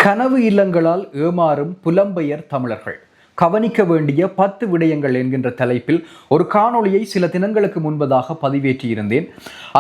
கனவு இல்லங்களால் ஏமாறும் புலம்பெயர் தமிழர்கள் கவனிக்க வேண்டிய 10 விடயங்கள் என்கின்ற தலைப்பில் ஒரு காணொளியை சில தினங்களுக்கு முன்பதாக பதிவேற்றியிருந்தேன்.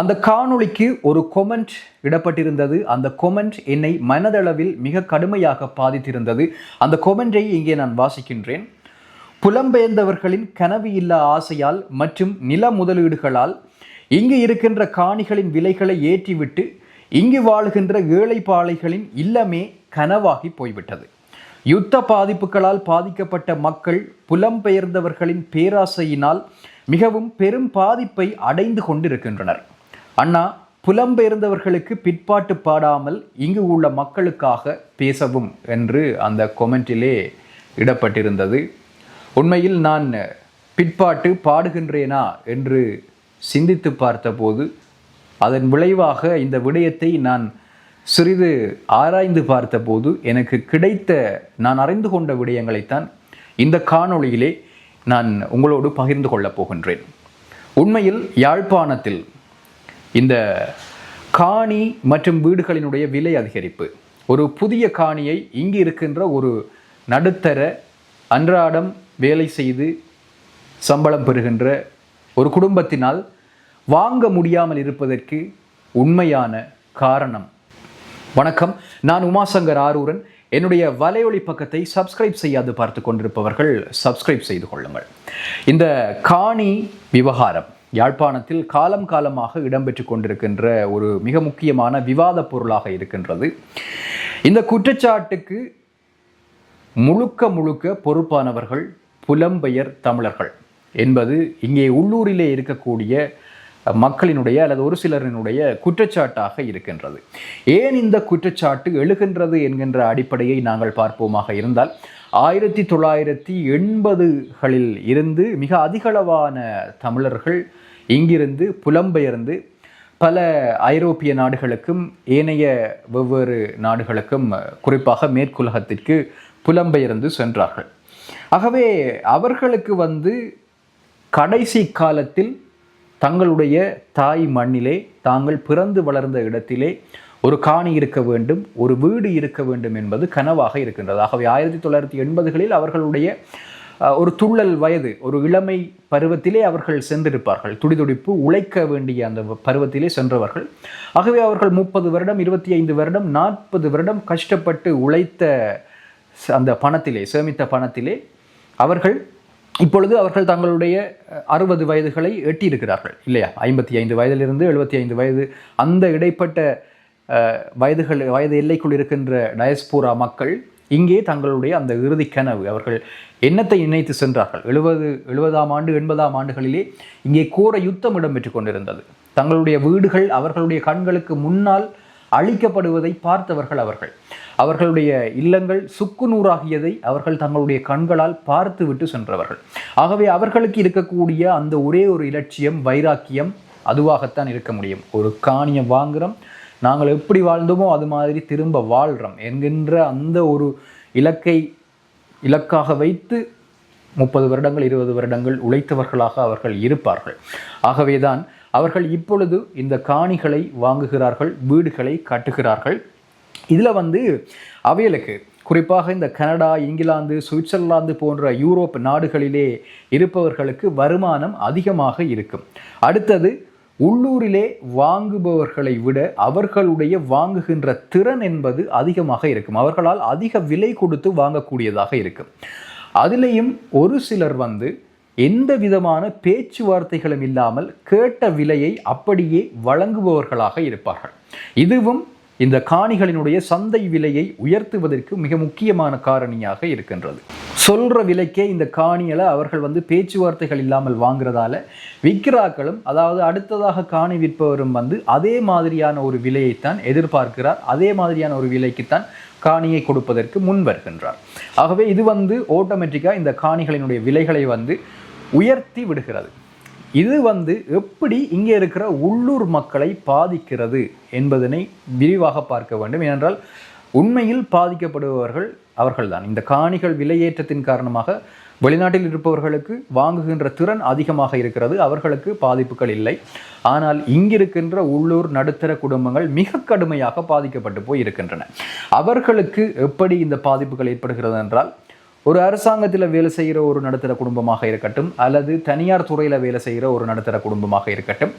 அந்த காணொளிக்கு ஒரு கொமெண்ட் இடப்பட்டிருந்தது. அந்த கொமெண்ட் என்னை மனதளவில் மிக கடுமையாக பாதித்திருந்தது. அந்த கொமெண்டை இங்கே நான் வாசிக்கின்றேன். புலம்பெயர்ந்தவர்களின் கனவு இல்லா ஆசையால் மற்றும் நில முதலீடுகளால் இங்கு இருக்கின்ற காணிகளின் விலைகளை ஏற்றிவிட்டு இங்கு வாழ்கின்ற ஏழைப்பாளைகளின் இல்லமே கனவாகி போய்விட்டது. யுத்த பாதிப்புகளால் பாதிக்கப்பட்ட மக்கள் புலம்பெயர்ந்தவர்களின் பேராசையினால் மிகவும் பெரும் பாதிப்பை அடைந்து கொண்டிருக்கின்றனர். அண்ணா, புலம்பெயர்ந்தவர்களுக்கு பிற்பாட்டு பாடாமல் இங்கு உள்ள மக்களுக்காக பேசவும் என்று அந்த கொமெண்டிலே இடப்பட்டிருந்தது. உண்மையில் நான் பிற்பாட்டு பாடுகின்றேனா என்று சிந்தித்து பார்த்தபோது அதன் விளைவாக இந்த விடயத்தை நான் சிறிது ஆராய்ந்து பார்த்தபோது எனக்கு கிடைத்த நான் அறிந்து கொண்ட விடயங்களைத்தான் இந்த காணொளியிலே நான் உங்களோடு பகிர்ந்து கொள்ளப் போகின்றேன். உண்மையில் யாழ்ப்பாணத்தில் இந்த காணி மற்றும் வீடுகளினுடைய விலை அதிகரிப்பு, ஒரு புதிய காணியை இங்கு இருக்கின்ற ஒரு நடுத்தர அன்றாடம் வேலை செய்து சம்பளம் பெறுகின்ற ஒரு குடும்பத்தினால் வாங்க முடியாமல் இருப்பதற்கு உண்மையான காரணம். வணக்கம், நான் உமாசங்கர் ஆரூரன். என்னுடைய வலையொலி பக்கத்தை சப்ஸ்கிரைப் செய்யாது பார்த்து கொண்டிருப்பவர்கள் சப்ஸ்கிரைப் செய்து கொள்ளுங்கள். இந்த காணி விவகாரம் யாழ்ப்பாணத்தில் காலம் காலமாக இடம்பெற்று கொண்டிருக்கின்ற ஒரு மிக முக்கியமான விவாத பொருளாக இருக்கின்றது. இந்த குற்றச்சாட்டுக்கு முழுக்க பொறுப்பானவர்கள் புலம்பெயர் தமிழர்கள் என்பது இங்கே உள்ளூரிலே இருக்கக்கூடிய மக்களினுடைய அல்லது ஒரு சிலரினுடைய குற்றச்சாட்டாக இருக்கின்றது. ஏன் இந்த குற்றச்சாட்டு எழுகின்றது என்கின்ற அடிப்படையை நாங்கள் பார்ப்போமாக இருந்தால் 1980களில் இருந்து மிக அதிகளவான தமிழர்கள் இங்கிருந்து புலம்பெயர்ந்து பல ஐரோப்பிய நாடுகளுக்கும் ஏனைய வெவ்வேறு நாடுகளுக்கும் குறிப்பாக மேற்குலகத்திற்கு புலம்பெயர்ந்து சென்றார்கள். ஆகவே அவர்களுக்கு கடைசி காலத்தில் தங்களுடைய தாய் மண்ணிலே தாங்கள் பிறந்து வளர்ந்த இடத்திலே ஒரு காணி இருக்க வேண்டும், ஒரு வீடு இருக்க வேண்டும் என்பது கனவாக இருக்கின்றது. ஆகவே 1980களில் அவர்களுடைய ஒரு துள்ளல் வயது, ஒரு இளமை பருவத்திலே அவர்கள் சென்றிருப்பார்கள். துடிதுடிப்பு உழைக்க வேண்டிய அந்த பருவத்திலே சென்றவர்கள். ஆகவே அவர்கள் 30 வருடம் 25 வருடம் 40 வருடம் கஷ்டப்பட்டு உழைத்த அந்த பணத்திலே, சேமித்த பணத்திலே இப்பொழுது அவர்கள் தங்களுடைய 60 வயதுகளை எட்டியிருக்கிறார்கள் இல்லையா? 55 வயதிலிருந்து 75 வயது அந்த இடைப்பட்ட வயது எல்லைக்குள் இருக்கின்ற டயஸ்போரா மக்கள் இங்கே தங்களுடைய அந்த இறுதி கனவு, அவர்கள் எண்ணத்தை நினைத்து சென்றார்கள். 70ஆம் ஆண்டு 80ஆம் ஆண்டுகளிலே இங்கே கோர யுத்தம் இடம்பெற்று கொண்டிருந்தது. தங்களுடைய வீடுகள் அவர்களுடைய கண்களுக்கு முன்னால் அழிக்கப்படுவதை பார்த்தவர்கள் அவர்களுடைய இல்லங்கள் சுக்குநூறாகியதை அவர்கள் தங்களுடைய கண்களால் பார்த்து விட்டு சென்றவர்கள். ஆகவே அவர்களுக்கு இருக்கக்கூடிய அந்த ஒரே ஒரு இலட்சியம், வைராக்கியம் அதுவாகத்தான் இருக்க முடியும். ஒரு காணியை வாங்குகிறோம், நாங்கள் எப்படி வாழ்ந்தோமோ அது மாதிரி திரும்ப வாழ்கிறோம் என்கின்ற அந்த ஒரு இலக்காக வைத்து 30 வருடங்கள் 20 வருடங்கள் உழைத்தவர்களாக அவர்கள் இருப்பார்கள். ஆகவேதான் அவர்கள் இப்பொழுது இந்த காணிகளை வாங்குகிறார்கள், வீடுகளை கட்டுகிறார்கள். இதில் அவைகளுக்கு குறிப்பாக இந்த கனடா, இங்கிலாந்து, சுவிட்சர்லாந்து போன்ற யூரோப் நாடுகளிலே இருப்பவர்களுக்கு வருமானம் அதிகமாக இருக்கும். அடுத்தது, உள்ளூரிலே வாங்குபவர்களை விட அவர்களுடைய வாங்குகின்ற திறன் என்பது அதிகமாக இருக்கும். அவர்களால் அதிக விலை கொடுத்து வாங்கக்கூடியதாக இருக்கும். அதிலேயும் ஒரு சிலர் எந்த விதமான பேச்சுவார்த்தைகளும் இல்லாமல் கேட்ட விலையை அப்படியே வழங்குபவர்களாக இருப்பார்கள். இதுவும் இந்த காணிகளினுடைய சந்தை விலையை உயர்த்துவதற்கு மிக முக்கியமான காரணியாக இருக்கின்றது. சொல்ற விலைக்கே இந்த காணிகளை அவர்கள் பேச்சுவார்த்தைகள் இல்லாமல் வாங்குறதால விற்கிறாக்களும், அதாவது அடுத்ததாக காணி விற்பவரும் அதே மாதிரியான ஒரு விலையைத்தான் எதிர்பார்க்கிறார். அதே மாதிரியான ஒரு விலைக்குத்தான் காணியை கொடுப்பதற்கு முன் வருகின்றார். ஆகவே இது ஆட்டோமேட்டிக்காக இந்த காணிகளினுடைய விலைகளை உயர்த்தி விடுகிறது. இது எப்படி இங்கே இருக்கிற உள்ளூர் மக்களை பாதிக்கிறது என்பதனை விரிவாக பார்க்க வேண்டும். ஏனென்றால் உண்மையில் பாதிக்கப்படுபவர்கள் அவர்கள்தான். இந்த காணிகள் விலையேற்றத்தின் காரணமாக வெளிநாட்டில் இருப்பவர்களுக்கு வாங்குகின்ற திறன் அதிகமாக இருக்கிறது, அவர்களுக்கு பாதிப்புகள் இல்லை. ஆனால் இங்கிருக்கின்ற உள்ளூர் நடுத்தர குடும்பங்கள் மிக கடுமையாக பாதிக்கப்பட்டு போய் இருக்கின்றன. அவர்களுக்கு எப்படி இந்த பாதிப்புகள் ஏற்படுகிறது என்றால், ஒரு அரசாங்கத்தில் வேலை செய்கிற ஒரு நடுத்தர குடும்பமாக இருக்கட்டும், அல்லது தனியார் துறையில் வேலை செய்கிற ஒரு நடுத்தர குடும்பமாக இருக்கட்டும்,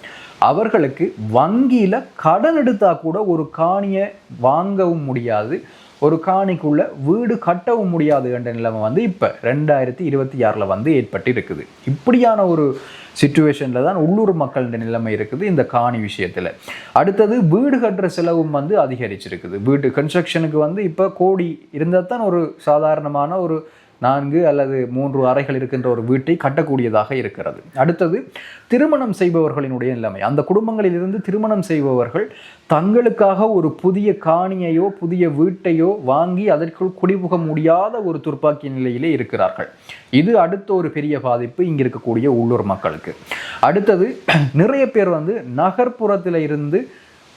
அவர்களுக்கு வங்கியில் கடன் எடுத்தால் கூட ஒரு காணியை வாங்கவும் முடியாது, ஒரு காணிக்குள்ள வீடு கட்டவும் முடியாது என்ற நிலைமை வந்து இப்போ 2026 ஏற்பட்டு இருக்குது. இப்படியான ஒரு சிச்சுவேஷனில் தான் உள்ளூர் மக்களின் நிலைமை இருக்குது இந்த காணி விஷயத்தில். அடுத்தது வீடு கட்டுற செலவும் அதிகரிச்சிருக்குது. வீடு கன்ஸ்ட்ரக்ஷனுக்கு இப்போ கோடி இருந்தால் தான் ஒரு சாதாரணமான ஒரு 4 அல்லது 3 அறைகள் இருக்கின்ற ஒரு வீட்டை கட்டக்கூடியதாக இருக்கிறது. அடுத்தது திருமணம் செய்பவர்களினுடைய நிலைமை. அந்த குடும்பங்களிலிருந்து திருமணம் செய்பவர்கள் தங்களுக்காக ஒரு புதிய காணியையோ புதிய வீட்டையோ வாங்கி அதற்குள் குடிபுக முடியாத ஒரு துர்ப்பாக்கிய நிலையிலே இருக்கிறார்கள். இது அடுத்த ஒரு பெரிய பாதிப்பு இங்கே இருக்கக்கூடிய உள்ளூர் மக்களுக்கு. அடுத்தது நிறைய பேர் நகர்ப்புறத்தில் இருந்து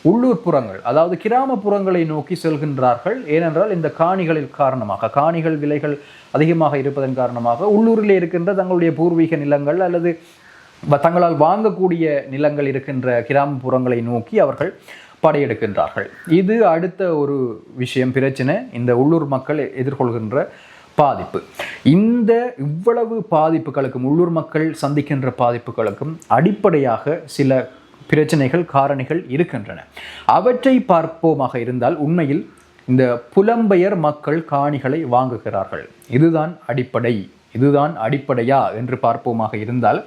உள்ளூர் புறங்கள், அதாவது கிராமப்புறங்களை நோக்கி செல்கின்றார்கள். ஏனென்றால் இந்த காணிகளின் காரணமாக, காணிகள் விலைகள் அதிகமாக இருப்பதன் காரணமாக உள்ளூரில் இருக்கின்ற தங்களுடைய பூர்வீக நிலங்கள் அல்லது தங்களால் வாங்கக்கூடிய நிலங்கள் இருக்கின்ற கிராமப்புறங்களை நோக்கி அவர்கள் படையெடுக்கின்றார்கள். இது அடுத்த ஒரு விஷயம், பிரச்சனை, இந்த உள்ளூர் மக்கள் எதிர்கொள்கின்ற பாதிப்பு. இந்த இவ்வளவு பாதிப்புகளுக்கும், உள்ளூர் மக்கள் சந்திக்கின்ற பாதிப்புகளுக்கும் அடிப்படையாக சில பிரச்சனைகள், காரணிகள் இருக்கின்றன. அவற்றை பார்ப்போமாக இருந்தால், உண்மையில் இந்த புலம்பெயர் மக்கள் காணிகளை வாங்குகிறார்கள். இதுதான் அடிப்படை. இதுதான் அடிப்படையா என்று பார்ப்போமாக இருந்தால்,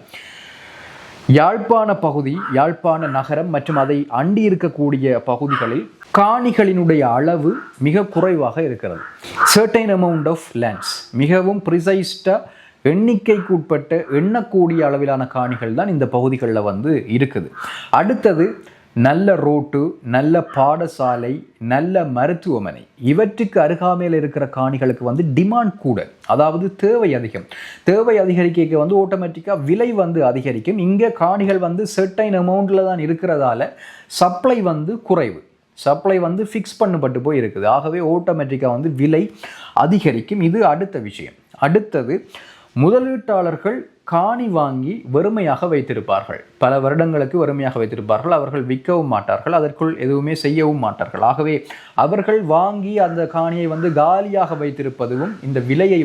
யாழ்ப்பாண பகுதி, யாழ்ப்பாண நகரம் மற்றும் அதை அண்டி இருக்கக்கூடிய பகுதிகளில் காணிகளினுடைய அளவு மிக குறைவாக இருக்கிறது. சர்டைன் அமௌண்ட் ஆஃப் லேண்ட்ஸ், மிகவும் ப்ரிசைஸ்டாக எண்ணிக்கைக்கு உட்பட்ட எண்ணக்கூடிய அளவிலான காணிகள் தான் இந்த பகுதிகளில் இருக்குது. அடுத்தது நல்ல ரோட்டு, நல்ல பாடசாலை, நல்ல மருத்துவமனை, இவற்றுக்கு அருகாமையில் இருக்கிற காணிகளுக்கு டிமாண்ட் கூட, அதாவது தேவை அதிகம். தேவை அதிகரிக்க ஆட்டோமேட்டிக்காக விலை அதிகரிக்கும். இங்கே காணிகள் சர்டைன் அமௌண்ட்டில் தான் இருக்கிறதால சப்ளை குறைவு, சப்ளை ஃபிக்ஸ் பண்ணப்பட்டு போய் இருக்குது. ஆகவே ஆட்டோமேட்டிக்காக விலை அதிகரிக்கும். இது அடுத்த விஷயம். அடுத்தது முதலீட்டாளர்கள் காணி வாங்கி வெறுமையாக வைத்திருப்பார்கள், பல வருடங்களுக்கு வெறுமையாக வைத்திருப்பார்கள். அவர்கள் விற்கவும் மாட்டார்கள், அதற்குள் எதுவுமே செய்யவும் மாட்டார்கள். ஆகவே அவர்கள் வாங்கி அந்த காணியை காலியாக வைத்திருப்பதும் இந்த விலையை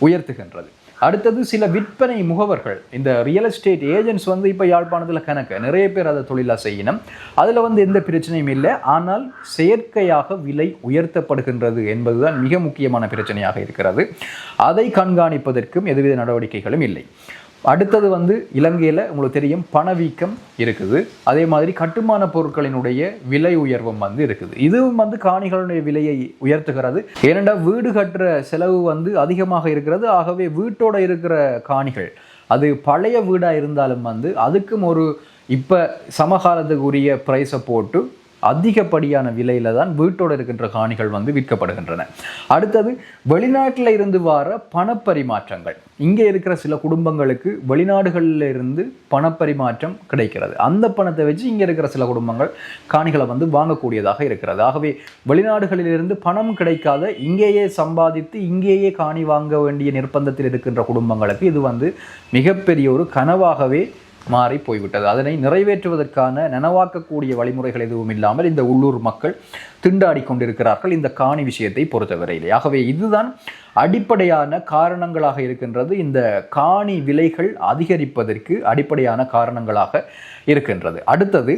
உயர்த்துகின்றது. அடுத்தது சில விற்பனை முகவர்கள், இந்த ரியல் எஸ்டேட் ஏஜென்ட்ஸ் இப்போ யாழ்ப்பாணத்தில் கணக்கு நிறைய பேர் அதை தொழிலாக செய்யணும். அதில் எந்த பிரச்சனையும் இல்லை. ஆனால் செயற்கையாக விலை உயர்த்தப்படுகின்றது என்பதுதான் மிக முக்கியமான பிரச்சனையாக இருக்கிறது. அதை கண்காணிப்பதற்கும் எதுவித நடவடிக்கைகளும் இல்லை. அடுத்தது இலங்கையில் உங்களுக்கு தெரியும், பணவீக்கம் இருக்குது. அதே மாதிரி கட்டுமான பொருட்களினுடைய விலை உயர்வும் இருக்குது. இதுவும் காணிகளுடைய விலையை உயர்த்துகிறது. ஏனென்றால் வீடு கட்டுற செலவு அதிகமாக இருக்கிறது. ஆகவே வீட்டோட இருக்கிற காணிகள், அது பழைய வீடாக இருந்தாலும் அதுக்கும் ஒரு இப்போ சமகாலத்துக்கு உரிய ப்ரைஸை போட்டு அதிகப்படியான விலையில தான் வீட்டோடு இருக்கின்ற காணிகள் விற்கப்படுகின்றன. அடுத்தது வெளிநாட்டில் இருந்து வர பணப்பரிமாற்றங்கள். இங்கே இருக்கிற சில குடும்பங்களுக்கு வெளிநாடுகளில் இருந்து பணப்பரிமாற்றம் கிடைக்கிறது. அந்த பணத்தை வச்சு இங்கே இருக்கிற சில குடும்பங்கள் காணிகளை வாங்கக்கூடியதாக இருக்கிறது. ஆகவே வெளிநாடுகளிலிருந்து பணம் கிடைக்காத, இங்கேயே சம்பாதித்து இங்கேயே காணி வாங்க வேண்டிய நிர்பந்தத்தில் இருக்கின்ற குடும்பங்களுக்கு இது மிகப்பெரிய ஒரு கனவாகவே மாறி போய்விட்டது. அதனை நிறைவேற்றுவதற்கான நனவாக்கக்கூடிய வழிமுறைகள் எதுவும் இல்லாமல் இந்த உள்ளூர் மக்கள் திண்டாடி கொண்டிருக்கிறார்கள் இந்த காணி விஷயத்தை பொறுத்தவரையிலே. ஆகவே இதுதான் அடிப்படையான காரணங்களாக இருக்கின்றது. இந்த காணி விலைகள் அதிகரிப்பதற்கு அடிப்படையான காரணங்களாக இருக்கின்றது. அடுத்தது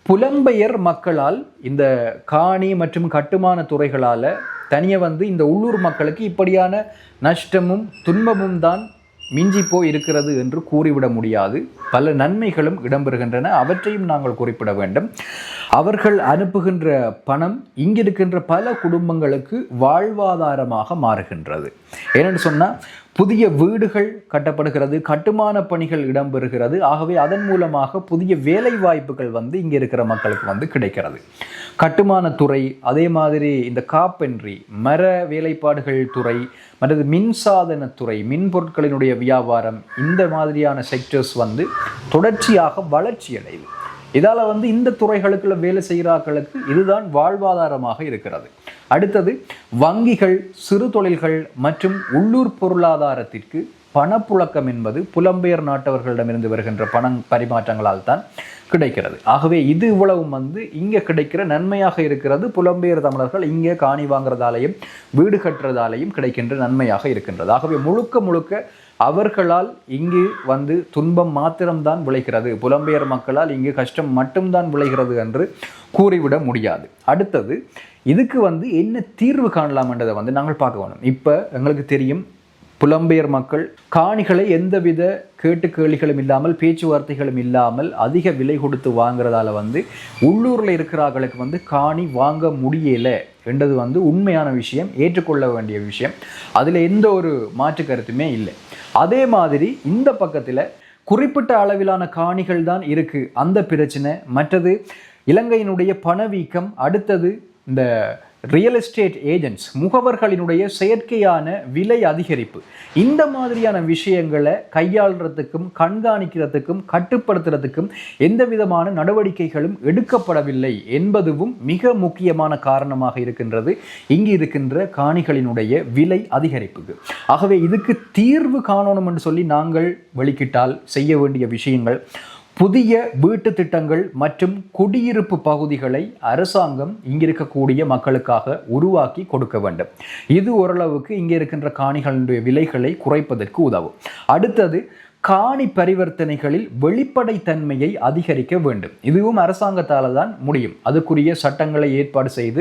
புலம்பெயர் மக்களால், இந்த காணி மற்றும் கட்டுமான துறைகளால் தனியே இந்த உள்ளூர் மக்களுக்கு இப்படியான நஷ்டமும் துன்பமும் தான் மிஞ்சி போய் இருக்கிறது என்று கூறிவிட முடியாது. பல நன்மைகளும் இடம்பெறுகின்றன, அவற்றையும் நாங்கள் குறிப்பிட வேண்டும். அவர்கள் அனுப்புகின்ற பணம் இங்கிருக்கின்ற பல குடும்பங்களுக்கு வாழ்வாதாரமாக மாறுகின்றது. ஏனென்று சொன்னால், புதிய வீடுகள் கட்டப்படுகிறது, கட்டுமான பணிகள் இடம்பெறுகிறது. ஆகவே அதன் மூலமாக புதிய வேலை வாய்ப்புகள் இங்கே இருக்கிற மக்களுக்கு கிடைக்கிறது. கட்டுமானத்துறை, அதே மாதிரி இந்த காப்பென்ட்ரி, மர வேலைப்பாடுகள் துறை, மற்றது மின்சாதனத்துறை, மின் பொருட்களினுடைய வியாபாரம், இந்த மாதிரியான செக்டர்ஸ் தொடர்ச்சியாக வளர்ச்சி அடையுது. இதால் இந்த துறைகளுக்குள்ள வேலை செய்கிறார்களுக்கு இதுதான் வாழ்வாதாரமாக இருக்கிறது. அடுத்தது வங்கிகள், சிறு தொழில்கள் மற்றும் உள்ளூர் பொருளாதாரத்திற்கு பணப்புழக்கம் என்பது புலம்பெயர் நாட்டவர்களிடமிருந்து வருகின்ற பண பரிமாற்றங்களால் தான் கிடைக்கிறது. ஆகவே இது இவ்வளவும் இங்கே கிடைக்கிற நன்மையாக இருக்கிறது. புலம்பெயர் தமிழர்கள் இங்கே காணி வாங்குறதாலையும் வீடு கட்டுறதாலையும் கிடைக்கின்ற நன்மையாக இருக்கின்றது. ஆகவே முழுக்க முழுக்க அவர்களால் இங்கு துன்பம் மாத்திரம்தான் விளைகிறது, புலம்பெயர் மக்களால் இங்கு கஷ்டம் மட்டும்தான் விளைகிறது என்று கூறிவிட முடியாது. அடுத்தது இதுக்கு என்ன தீர்வு காணலாம் என்றதை நாங்கள் பார்க்க வேணும். இப்போ எங்களுக்கு தெரியும், புலம்பெயர் மக்கள் காணிகளை எந்தவித கேட்டு கேள்விகளும் இல்லாமல் பேச்சுவார்த்தைகளும் இல்லாமல் அதிக விலை கொடுத்து வாங்குறதால உள்ளூரில் இருக்கிறவர்களுக்கு காணி வாங்க முடியலை என்றது உண்மையான விஷயம், ஏற்றுக்கொள்ள வேண்டிய விஷயம். அதில் எந்த ஒரு மாற்று கருத்துமே இல்லை. அதே மாதிரி இந்த பக்கத்தில் குறிப்பிட்ட அளவிலான காணிகள் தான் இருக்குது, அந்த பிரச்சனை. மற்றது இலங்கையினுடைய பணவீக்கம், அடுத்தது இந்த ரியல் எஸ்டேட் ஏஜென்ட்ஸ் முகவர்களினுடைய செயற்கையான விலை அதிகரிப்பு, இந்த மாதிரியான விஷயங்களை கையாளுறதுக்கும் கண்காணிக்கிறதுக்கும் கட்டுப்படுத்துறதுக்கும் எந்த விதமான நடவடிக்கைகளும் எடுக்கப்படவில்லை என்பதுவும் மிக முக்கியமான காரணமாக இருக்கின்றது இங்கு இருக்கின்ற காணிகளினுடைய விலை அதிகரிப்புக்கு. ஆகவே இதுக்கு தீர்வு காணணும் என்று சொல்லி நாங்கள் வெளிக்கிட்டால் செய்ய வேண்டிய விஷயங்கள், புதிய வீட்டு திட்டங்கள் மற்றும் குடியிருப்பு பகுதிகளை அரசாங்கம் இங்கிருக்கக்கூடிய மக்களுக்காக உருவாக்கி கொடுக்க வேண்டும். இது ஓரளவுக்கு இங்கே இருக்கின்ற காணிகளுடைய விலைகளை குறைப்பதற்கு உதவும். அடுத்தது காணி பரிவர்த்தனைகளில் வெளிப்படைத்தன்மையை அதிகரிக்க வேண்டும். இதுவும் அரசாங்கத்தால் தான் முடியும். அதுக்குரிய சட்டங்களை ஏற்பாடு செய்து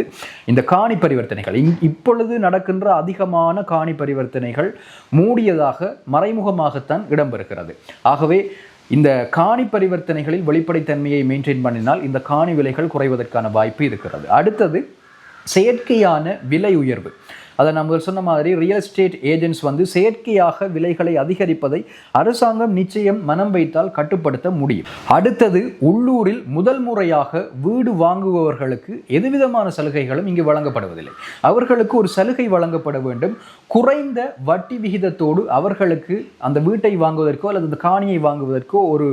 இந்த காணி பரிவர்த்தனைகள், இப்பொழுது நடக்கின்ற அதிகமான காணி பரிவர்த்தனைகள் மூடியதாக மறைமுகமாகத்தான் இடம்பெறுகிறது. ஆகவே இந்த காணி பரிவர்த்தனைகளில் வெளிப்படைத்தன்மையை மெயின்டைன் பண்ணினால் இந்த காணி விலைகள் குறைவதற்கான வாய்ப்பு இருக்கிறது. அடுத்தது செயற்கையான விலை உயர்வு. அதை நம்ம சொன்ன மாதிரி ரியல் எஸ்டேட் ஏஜென்ட்ஸ் செயற்கையாக விலைகளை அதிகரிப்பதை அரசாங்கம் நிச்சயம் மனம் வைத்தால் கட்டுப்படுத்த முடியும். அடுத்தது உள்ளூரில் முதல் முறையாக வீடு வாங்குபவர்களுக்கு எதுவிதமான சலுகைகளும் இங்கு வழங்கப்படுவதில்லை. அவர்களுக்கு ஒரு சலுகை வழங்கப்பட வேண்டும். குறைந்த வட்டி விகிதத்தோடு அவர்களுக்கு அந்த வீட்டை வாங்குவதற்கோ அல்லது அந்த காணியை வாங்குவதற்கோ ஒரு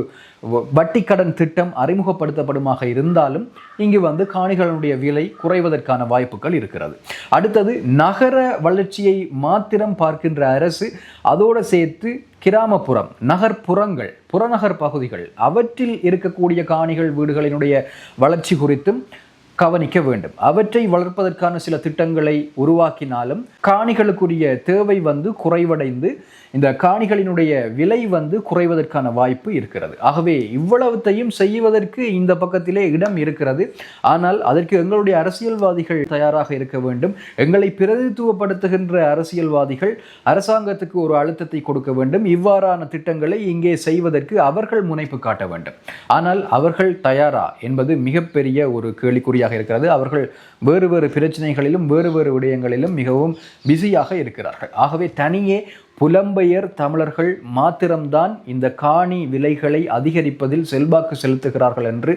வட்டி கடன் திட்டம் அறிமுகப்படுத்தப்படுமாக இருந்தாலும் இங்கு காணிகளுடைய விலை குறைவதற்கான வாய்ப்புகள் இருக்கிறது. அடுத்தது நகர வளர்ச்சியை மாத்திரம் பார்க்கின்ற அரசு அதோடு சேர்த்து கிராமப்புறம், நகர்ப்புறங்கள், புறநகர் பகுதிகள், அவற்றில் இருக்கக்கூடிய காணிகள் வீடுகளினுடைய வளர்ச்சி குறித்தும் கவனிக்க வேண்டும். அவற்றை வளர்ப்பதற்கான சில திட்டங்களை உருவாக்கினாலும் காணிகளுக்குரிய தேவை குறைவடைந்து இந்த காணிகளினுடைய விலை குறைவதற்கான வாய்ப்பு இருக்கிறது. ஆகவே இவ்வளவுத்தையும் செய்வதற்கு இந்த பக்கத்திலே இடம் இருக்கிறது. ஆனால் அதற்கு எங்களுடைய அரசியல்வாதிகள் தயாராக இருக்க வேண்டும். எங்களை பிரதிநிதித்துவப்படுத்துகின்ற அரசியல்வாதிகள் அரசாங்கத்துக்கு ஒரு அழுத்தத்தை கொடுக்க வேண்டும். இவ்வாறான திட்டங்களை இங்கே செய்வதற்கு அவர்கள் முனைப்பு காட்ட வேண்டும். ஆனால் அவர்கள் தயாரா என்பது மிகப்பெரிய ஒரு கேள்விக்குறியாக இருக்கிறது. அவர்கள் வேறு வேறு பிரச்சனைகளிலும் வேறு வேறு விடயங்களிலும் மிகவும் பிஸியாக இருக்கிறார்கள். ஆகவே தனியே புலம்பெயர் தமிழர்கள் மாத்திரம்தான் இந்த காணி விலைகளை அதிகரிப்பதில் செல்வாக்கு செலுத்துகிறார்கள் என்று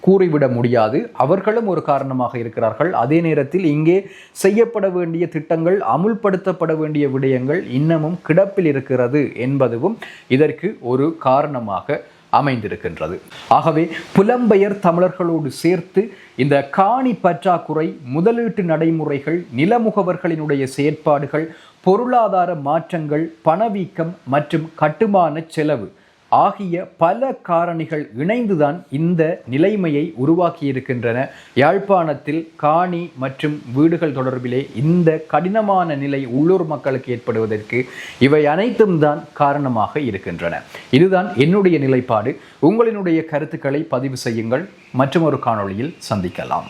கூறிவிட முடியாது. அவர்களும் ஒரு காரணமாக இருக்கிறார்கள். அதே நேரத்தில் இங்கே செய்யப்பட வேண்டிய திட்டங்கள், அமுல்படுத்தப்பட வேண்டிய விடயங்கள் இன்னமும் கிடப்பில் இருக்கிறது என்பதும் இதற்கு ஒரு காரணமாக அமைந்திருக்கின்றது. ஆகவே புலம்பெயர் தமிழர்களோடு சேர்த்து இந்த காணி பற்றாக்குறை, முதலீட்டு நடைமுறைகள், நிலமுகவர்களினுடைய செயற்பாடுகள், பொருளாதார மாற்றங்கள், பணவீக்கம் மற்றும் கட்டுமான செலவு ஆகிய பல காரணிகள் இணைந்துதான் இந்த நிலைமையை உருவாக்கியிருக்கின்றன. யாழ்ப்பாணத்தில் காணி மற்றும் வீடுகள் தொடர்பிலே இந்த கடினமான நிலை உள்ளூர் மக்களுக்கு ஏற்படுவதற்கு இவை அனைத்தும் தான் காரணமாக இருக்கின்றன. இதுதான் என்னுடைய நிலைப்பாடு. உங்களினுடைய கருத்துக்களை பதிவு செய்யுங்கள். மற்றும் ஒரு காணொளியில் சந்திக்கலாம்.